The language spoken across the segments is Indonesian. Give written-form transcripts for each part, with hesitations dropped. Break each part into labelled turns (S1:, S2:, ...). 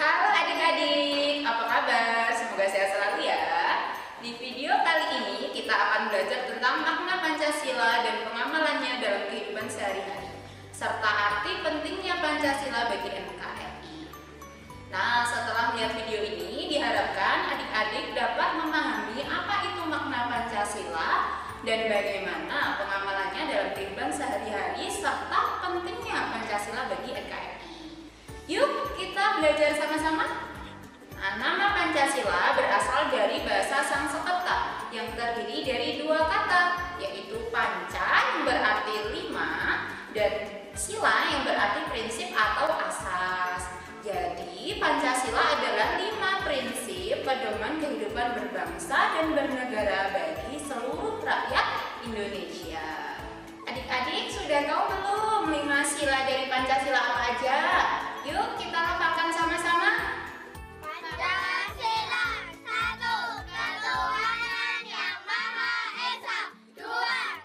S1: Halo adik-adik, apa kabar? Semoga sehat selalu ya. Di video kali ini kita akan belajar tentang makna Pancasila dan pengamalannya dalam kehidupan sehari-hari, serta arti pentingnya Pancasila bagi NKRI. Nah, setelah melihat video ini, diharapkan adik-adik dapat memahami apa itu makna Pancasila dan bagaimana pengamalannya dalam kehidupan sehari-hari, serta pentingnya Pancasila bagi NKRI. Yuk kita belajar sama-sama. Nah, nama Pancasila berasal dari bahasa Sanskerta yang terdiri dari dua kata, yaitu panca yang berarti lima dan sila yang berarti prinsip atau asas. Jadi Pancasila adalah 5 prinsip pedoman kehidupan berbangsa dan bernegara bagi seluruh rakyat Indonesia. Adik-adik sudah tahu belum 5 sila dari Pancasila apa aja? Yuk kita lafalkan sama-sama.
S2: Pancasila 1. Ketuhanan yang Maha Esa. 2.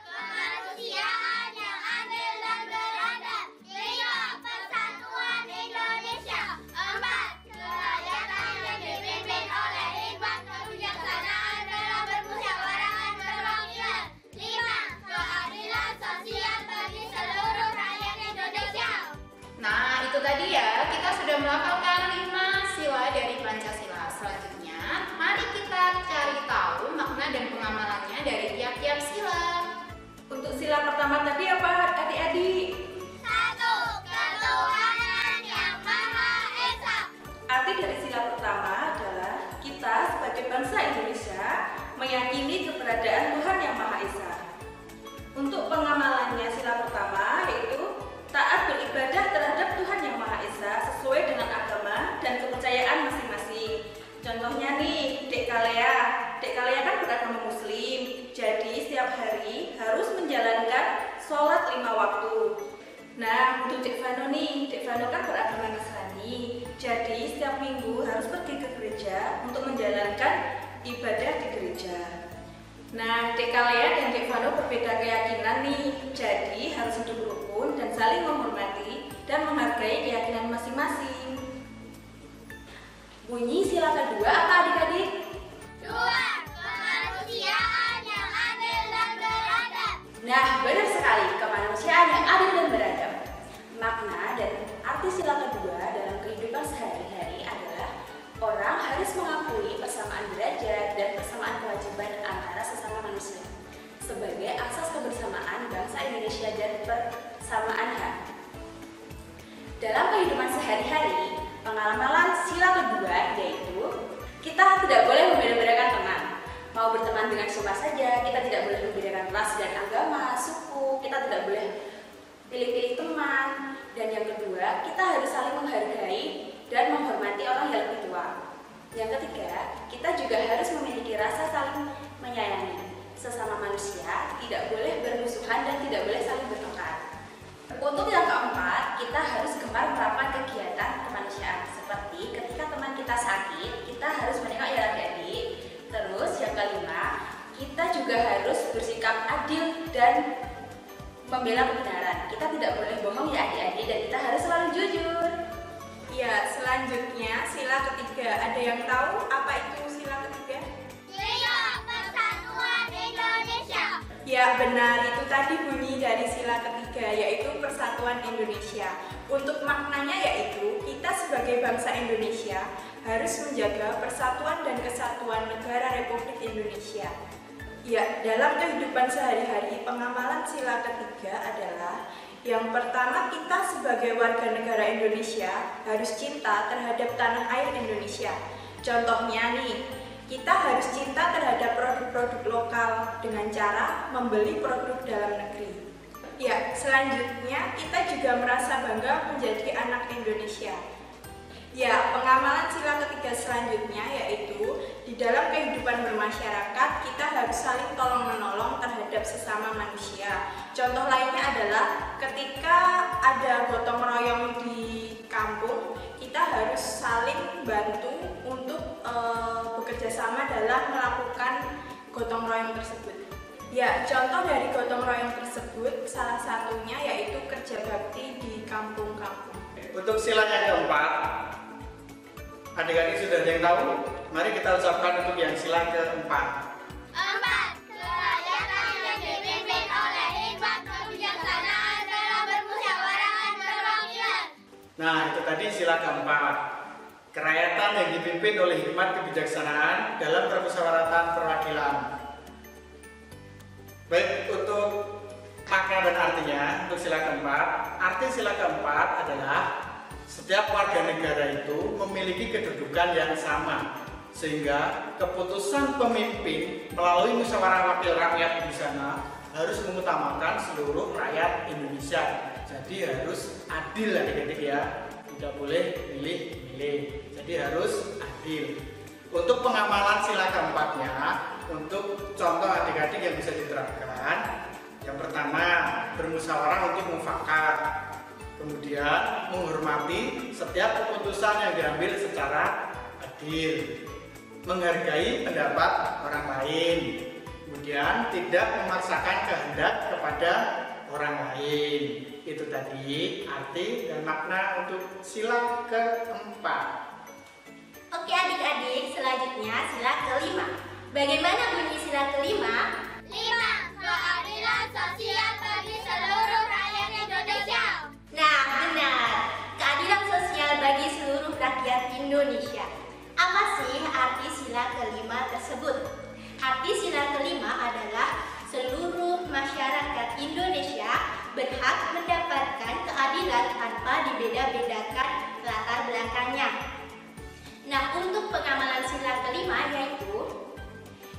S2: Kemanusiaan yang adil dan beradab. 3. Persatuan Indonesia. 4. Kerakyatan yang dipimpin oleh hikmat kebijaksanaan dalam permusyawaratan perwakilan. 5. Keadilan sosial bagi seluruh rakyat Indonesia.
S1: Nah, itu tadi ya, kita sudah melafalkan 5 sila dari Pancasila. Selanjutnya, mari kita cari tahu makna dan pengamalannya dari tiap-tiap sila.
S3: Untuk sila pertama tadi apa adik-adik?
S2: 1. Ketuhanan yang Maha Esa.
S3: Arti dari sila pertama adalah kita sebagai bangsa Indonesia meyakini keberadaan Tuhan Yang Maha Esa. Untuk pengamalannya sila pertama yaitu taat beribadah terhadap Tuhan Yang Maha Esa sesuai dengan agama dan kepercayaan masing-masing. Contohnya nih, Dek Kalea kan beragama Muslim, jadi setiap hari harus menjalankan sholat 5 waktu. Nah, untuk Dek Vano nih, Dek Vano kan beragama Nasrani, jadi setiap minggu harus pergi ke gereja untuk menjalankan ibadah di gereja. Nah, Dek Kalea dan Dek Vano berbeda keyakinan nih, jadi harus hidup rukun dan saling menghormati dan menghargai keyakinan masing-masing. Bunyi sila kedua apa adik-adik?
S2: 2. Kemanusiaan yang adil dan beradab.
S3: Nah, benar sekali, kemanusiaan yang adil dan beradab. Makna dan arti sila kedua dalam kehidupan sehari-hari adalah orang harus mengakui persamaan derajat dan persamaan kewajiban antara sesama manusia sebagai asas kebersamaan bangsa Indonesia dan persamaan hak. Dalam kehidupan sehari-hari, pengamalan sila kedua yaitu kita tidak boleh membeda-bedakan teman. Mau berteman dengan siapa saja, kita tidak boleh membedakan ras dan agama, suku, kita tidak boleh pilih-pilih teman. Dan yang kedua, kita harus saling menghargai dan menghormati orang yang lebih tua. Yang ketiga, kita juga harus memiliki rasa saling menyayangi. Sesama manusia tidak boleh bermusuhan dan tidak boleh saling bertengkar. Untuk yang keempat, kita harus gemar melakukan kegiatan kemanusiaan seperti ketika teman kita sakit, kita harus menengok ya adik-adik. Terus yang kelima, kita juga harus bersikap adil dan membela kebenaran. Kita tidak boleh bohong ya adik-adik dan kita harus selalu jujur.
S4: Ya, selanjutnya sila ketiga. Ada yang tahu apa itu sila ketiga?
S2: 3. Persatuan Indonesia.
S4: Ya, benar. Itu tadi bunyi dari sila ketiga, yaitu Persatuan Indonesia. Untuk maknanya yaitu kita sebagai bangsa Indonesia harus menjaga persatuan dan kesatuan negara Republik Indonesia. Ya, dalam kehidupan sehari-hari, pengamalan sila ketiga adalah yang pertama, kita sebagai warga negara Indonesia harus cinta terhadap tanah air Indonesia. Contohnya nih, kita harus cinta terhadap produk-produk lokal dengan cara membeli produk dalam negeri. Ya, selanjutnya kita juga merasa bangga menjadi anak Indonesia. Ya, pengamalan sila ketiga selanjutnya yaitu di dalam kehidupan bermasyarakat kita harus saling tolong-menolong terhadap sesama manusia. Contoh lainnya adalah ketika ada gotong royong di kampung, kita harus saling bantu untuk bekerja sama dalam melakukan gotong royong tersebut. Ya, contoh dari gotong royong tersebut salah satunya yaitu kerja bakti di kampung-kampung.
S5: Untuk sila yang keempat, Adik-adik sudah ada yang tahu? Mari kita ucapkan untuk yang sila keempat.
S2: 4. Kerakyatan yang dipimpin oleh hikmat kebijaksanaan dalam bermusyawarah dan perwakilan.
S5: Nah, itu tadi sila keempat. Kerakyatan yang dipimpin oleh hikmat kebijaksanaan dalam permusyawaratan perwakilan. Baik, untuk makna dan artinya untuk sila keempat, arti sila keempat adalah setiap warga negara itu memiliki kedudukan yang sama, sehingga keputusan pemimpin melalui musyawarah wakil rakyat di sana harus mengutamakan seluruh rakyat Indonesia. Jadi harus adil adik-adik ya, tidak boleh milih-milih. Jadi harus adil. Untuk pengamalan sila keempatnya, untuk contoh adik-adik yang bisa diterapkan, yang pertama bermusyawarah untuk mufakat. Kemudian menghormati setiap keputusan yang diambil secara adil, menghargai pendapat orang lain, kemudian tidak memaksakan kehendak kepada orang lain. Itu tadi arti dan makna untuk sila keempat.
S3: Oke adik-adik, selanjutnya sila kelima. Bagaimana bunyi sila kelima?
S2: 5. Keadilan sosial bagi seluruh rakyat Indonesia.
S3: Nah, benar. Keadilan sosial bagi seluruh rakyat Indonesia. Apa sih arti sila kelima tersebut? Arti sila kelima adalah seluruh masyarakat Indonesia berhak mendapatkan keadilan tanpa dibeda-bedakan latar belakangnya. Nah, untuk pengamalan sila kelima yaitu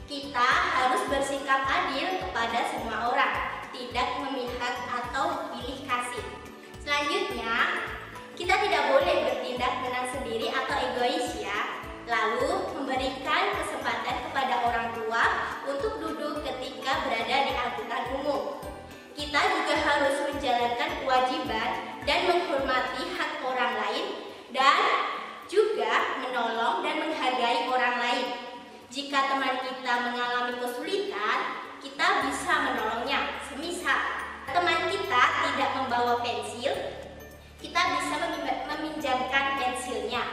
S3: kita harus bersikap adil kepada semua orang, tidak memihak atau pilih kasih. Selanjutnya, kita tidak boleh bertindak menang sendiri atau egois ya. Lalu, memberikan kesempatan kepada orang tua untuk duduk ketika berada di angkutan umum. Kita juga harus menjalankan kewajiban dan menghormati hak orang lain dan juga menolong dan menghargai orang lain. Jika teman kita mengalami kesulitan, kita bisa menolongnya. Semisal teman kita tidak membawa pensil, kita bisa meminjamkan pensilnya.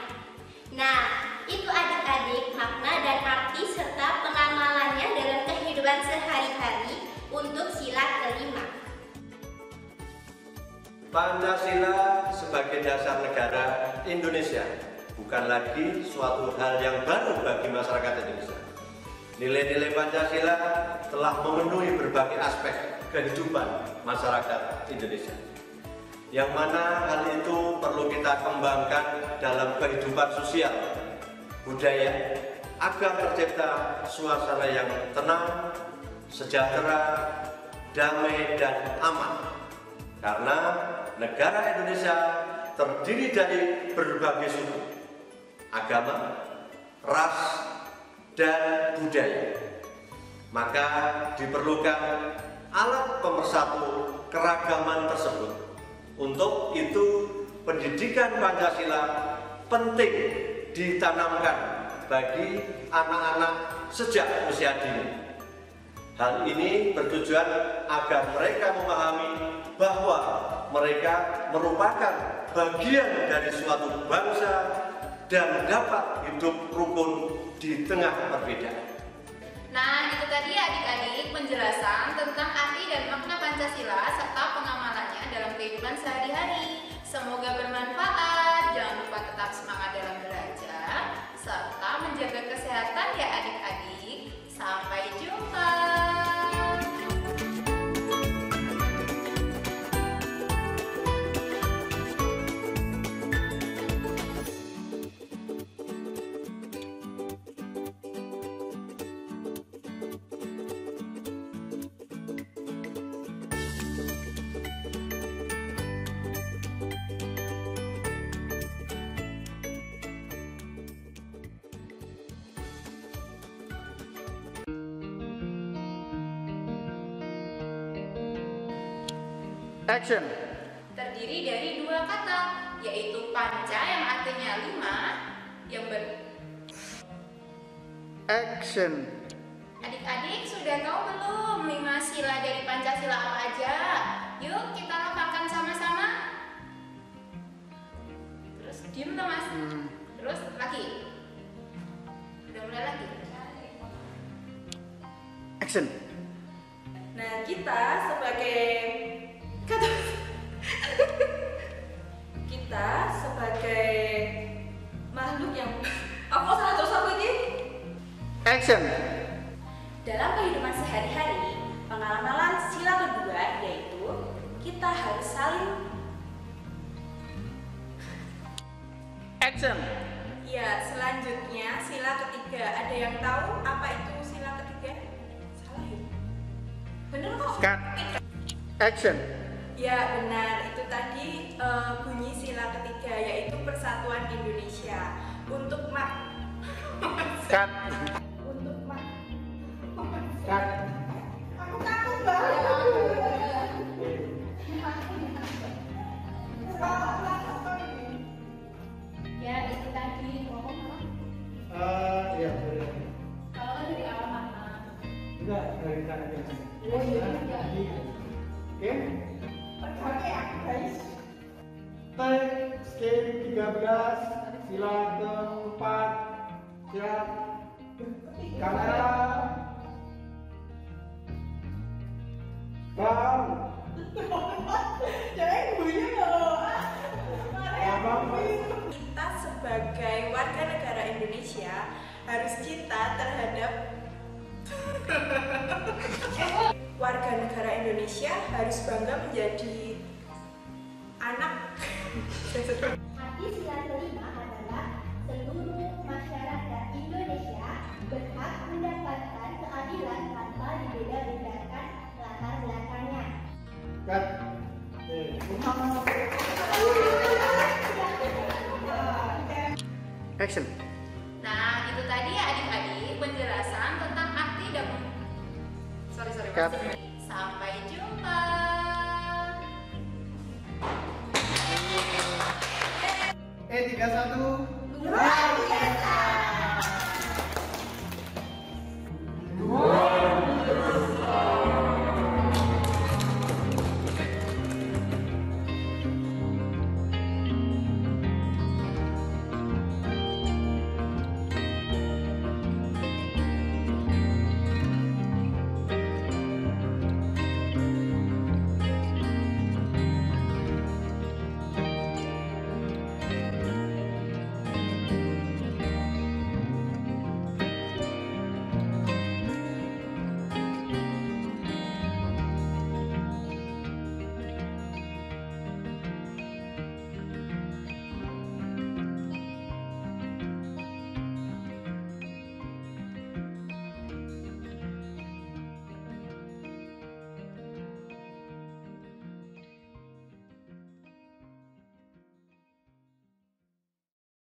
S3: Nah, itu adik-adik makna dan arti serta pengamalannya dalam kehidupan sehari-hari untuk sila kelima.
S6: Pancasila sebagai dasar negara Indonesia bukan lagi suatu hal yang baru bagi masyarakat Indonesia. Nilai-nilai Pancasila telah memenuhi berbagai aspek kehidupan masyarakat Indonesia, yang mana hal itu perlu kita kembangkan dalam kehidupan sosial, budaya, agar tercipta suasana yang tenang, sejahtera, damai, dan aman. Karena negara Indonesia terdiri dari berbagai suku, agama, ras, dan budaya. Maka diperlukan alat pemersatu keragaman tersebut. Untuk itu, pendidikan Pancasila penting ditanamkan bagi anak-anak sejak usia dini. Hal ini bertujuan agar mereka memahami bahwa mereka merupakan bagian dari suatu bangsa dan dapat hidup rukun di tengah perbedaan.
S1: Nah, itu tadi adik-adik penjelasan tentang arti dan makna Pancasila serta pengamalannya dalam kehidupan sehari-hari. Semoga bermanfaat. Jangan lupa tetap semangat dalam belajar serta menjaga kesehatan ya adik-adik. Sampai jumpa.
S5: Action.
S1: Terdiri dari dua kata, yaitu panca yang artinya 5, yang
S5: Action.
S1: Adik-adik sudah tahu belum 5 sila dari Pancasila apa aja? Yuk kita lafalkan sama-sama. Terus diem tuh mas. Terus lagi. Udah mulai lagi.
S5: Action.
S4: Nah, kita sebagai kita sebagai makhluk yang aku salah terus apa ini?
S5: Action.
S3: Dalam kehidupan sehari-hari, pengamalan sila kedua yaitu kita harus saling.
S5: Action.
S4: Ya, selanjutnya sila ketiga. Ada yang tahu apa itu sila ketiga? Salah ya? Bener kok.
S5: Cut. Action.
S4: Ya, benar. Itu tadi bunyi sila ketiga yaitu Persatuan Indonesia. Untuk
S5: Cut.
S4: untuk
S5: Cut.
S4: aku takut banget.
S2: Ya, itu tadi ngomong apa?
S5: Iya, boleh.
S2: Kalau dari awal mana?
S5: Enggak, dari sana aja.
S2: Oh iya, iya.
S5: Oke.
S4: Oke, guys.
S5: Time skip 13, sila keempat, siap. Kamera. Bang.
S4: Jangan bunyi loh.
S5: Abang.
S4: Kita sebagai warga negara Indonesia harus cinta terhadap warga negara Indonesia harus bangga menjadi anak.
S2: Arti sila kelima adalah seluruh masyarakat Indonesia berhak mendapatkan keadilan tanpa dibeda-bedakan latar belakangnya.
S5: Cut. Action.
S1: Nah, itu tadi ya adik-adik penjelasan tentang arti dan
S5: Cut.
S1: Sampai jumpa.
S5: Eh, 31.
S2: Luar biasa.